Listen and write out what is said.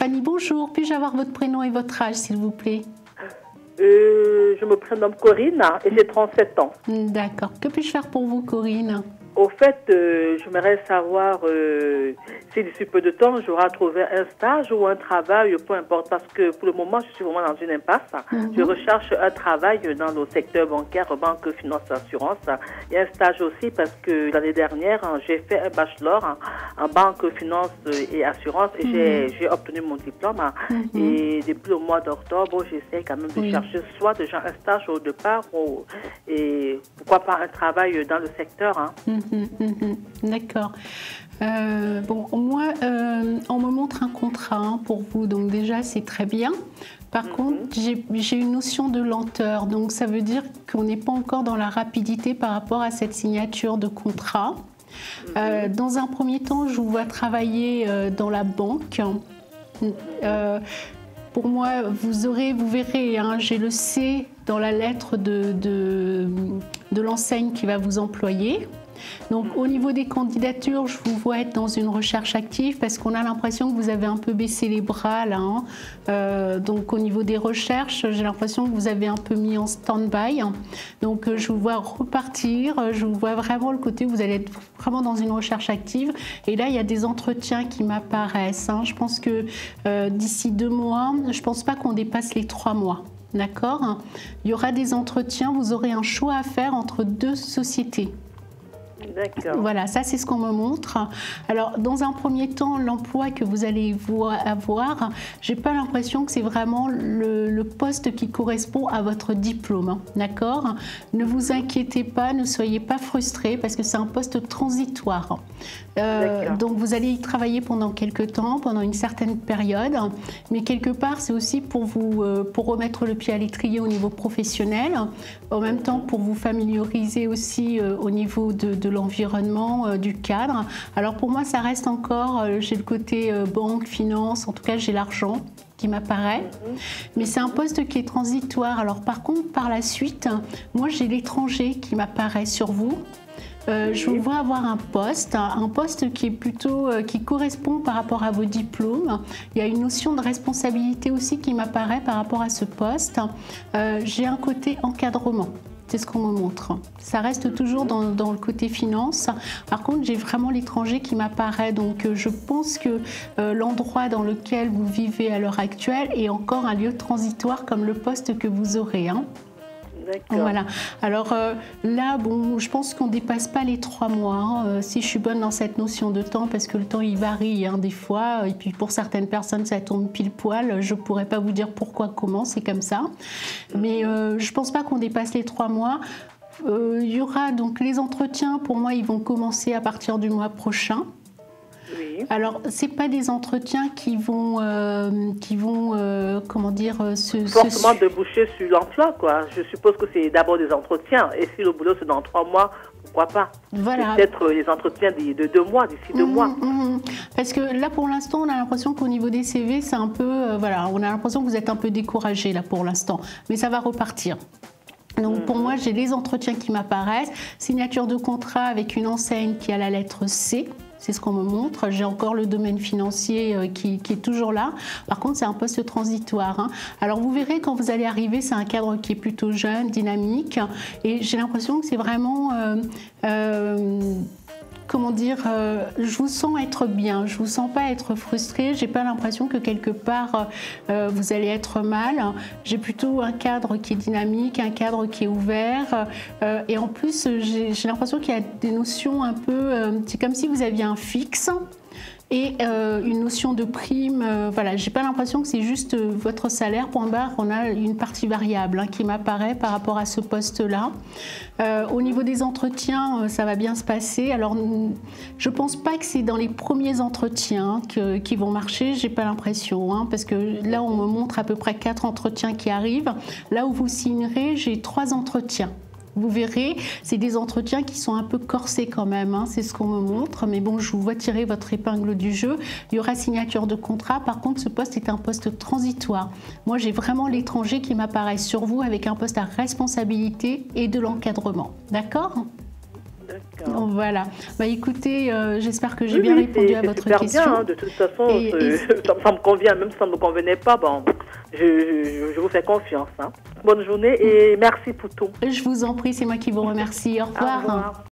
Fanny, bonjour. Puis-je avoir votre prénom et votre âge, s'il vous plaît? Je me prénomme Corinne et j'ai 37 ans. D'accord. Que puis-je faire pour vous, Corinne? Au fait, j'aimerais savoir si d'ici peu de temps, j'aurai trouvé un stage ou un travail, peu importe, parce que pour le moment, je suis vraiment dans une impasse. Je recherche un travail dans le secteur bancaire, banque, finance, assurance. Il y a un stage aussi parce que l'année dernière, j'ai fait un bachelor en banque, finance et assurance et j'ai obtenu mon diplôme. Et depuis le mois d'octobre, j'essaie quand même de chercher soit déjà un stage au départ et pourquoi pas un travail dans le secteur. D'accord. Bon, moi, on me montre un contrat pour vous, donc déjà c'est très bien. Par contre, j'ai une notion de lenteur, donc ça veut dire qu'on n'est pas encore dans la rapidité par rapport à cette signature de contrat. Dans un premier temps, je vous vois travailler dans la banque. Pour moi, vous verrez, hein, j'ai le C dans la lettre de l'enseigne qui va vous employer. Donc au niveau des candidatures, je vous vois être dans une recherche active parce qu'on a l'impression que vous avez un peu baissé les bras là. Hein. Donc au niveau des recherches, j'ai l'impression que vous avez un peu mis en stand-by. Donc je vous vois repartir, je vous vois vraiment le côté où vous allez être vraiment dans une recherche active. Et là, il y a des entretiens qui m'apparaissent. Hein. Je pense que d'ici 2 mois, je ne pense pas qu'on dépasse les 3 mois. D'accord ? Il y aura des entretiens, vous aurez un choix à faire entre 2 sociétés. D'accord. Voilà, ça c'est ce qu'on me montre. Alors, dans un premier temps, l'emploi que vous allez avoir, j'ai pas l'impression que c'est vraiment le poste qui correspond à votre diplôme. D'accord ? Ne vous inquiétez pas, ne soyez pas frustrés parce que c'est un poste transitoire. Donc vous allez y travailler pendant quelques temps, pendant une certaine période, mais quelque part c'est aussi pour vous pour remettre le pied à l'étrier au niveau professionnel, en même temps pour vous familiariser aussi au niveau de l'environnement, du cadre. Alors pour moi ça reste encore, j'ai le côté banque, finance, en tout cas j'ai l'argent qui m'apparaît, mais c'est un poste qui est transitoire. Alors par contre par la suite, moi j'ai l'étranger qui m'apparaît sur vous. Je vous vois avoir un poste qui est plutôt qui correspond par rapport à vos diplômes. Il y a une notion de responsabilité aussi qui m'apparaît par rapport à ce poste. J'ai un côté encadrement. C'est ce qu'on me montre. Ça reste toujours dans le côté finance. Par contre, j'ai vraiment l'étranger qui m'apparaît. Donc, je pense que l'endroit dans lequel vous vivez à l'heure actuelle est encore un lieu transitoire comme le poste que vous aurez. Hein. Voilà. Alors là, bon, je pense qu'on ne dépasse pas les 3 mois. Hein. Si je suis bonne dans cette notion de temps, parce que le temps il varie hein, des fois, et puis pour certaines personnes ça tombe pile poil. Je ne pourrais pas vous dire pourquoi, comment, c'est comme ça. Mais je ne pense pas qu'on dépasse les 3 mois. Il y aura donc les entretiens. Pour moi, ils vont commencer à partir du mois prochain. Oui. Alors, c'est pas des entretiens qui vont comment dire, forcément déboucher sur l'emploi, quoi. Je suppose que c'est d'abord des entretiens. Et si le boulot c'est dans 3 mois, pourquoi pas? Voilà. Peut-être les entretiens de 2 mois, d'ici 2 mois. Parce que là, pour l'instant, on a l'impression qu'au niveau des CV, c'est un peu, voilà, on a l'impression que vous êtes un peu découragé là pour l'instant, mais ça va repartir. Donc pour moi, j'ai les entretiens qui m'apparaissent, signature de contrat avec une enseigne qui a la lettre C. C'est ce qu'on me montre. J'ai encore le domaine financier qui est toujours là. Par contre, c'est un poste transitoire. Hein. Alors, vous verrez, quand vous allez arriver, c'est un cadre qui est plutôt jeune, dynamique. Et j'ai l'impression que c'est vraiment... comment dire, je vous sens être bien, je vous sens pas être frustrée, j'ai pas l'impression que quelque part vous allez être mal. J'ai plutôt un cadre qui est dynamique, un cadre qui est ouvert, et en plus j'ai l'impression qu'il y a des notions un peu, c'est comme si vous aviez un fixe et une notion de prime. Voilà, j'ai pas l'impression que c'est juste votre salaire, point barre. On a une partie variable hein, qui m'apparaît par rapport à ce poste-là. Au niveau des entretiens, ça va bien se passer. Alors, je pense pas que c'est dans les premiers entretiens qui vont marcher. J'ai pas l'impression, hein, parce que là, on me montre à peu près 4 entretiens qui arrivent. Là où vous signerez, j'ai 3 entretiens. Vous verrez, c'est des entretiens qui sont un peu corsés quand même, hein, c'est ce qu'on me montre. Mais bon, je vous vois tirer votre épingle du jeu. Il y aura signature de contrat. Par contre, ce poste est un poste transitoire. Moi, j'ai vraiment l'étranger qui m'apparaît sur vous avec un poste à responsabilité et de l'encadrement. D'accord ? question. Voilà. Bah, écoutez, j'espère que j'ai bien répondu à votre question. Bien, hein. De toute façon, ça me convient, même si ça ne me convenait pas, bon, je vous fais confiance. Hein. Bonne journée et merci pour tout. Je vous en prie, c'est moi qui vous remercie. Au revoir. Au revoir.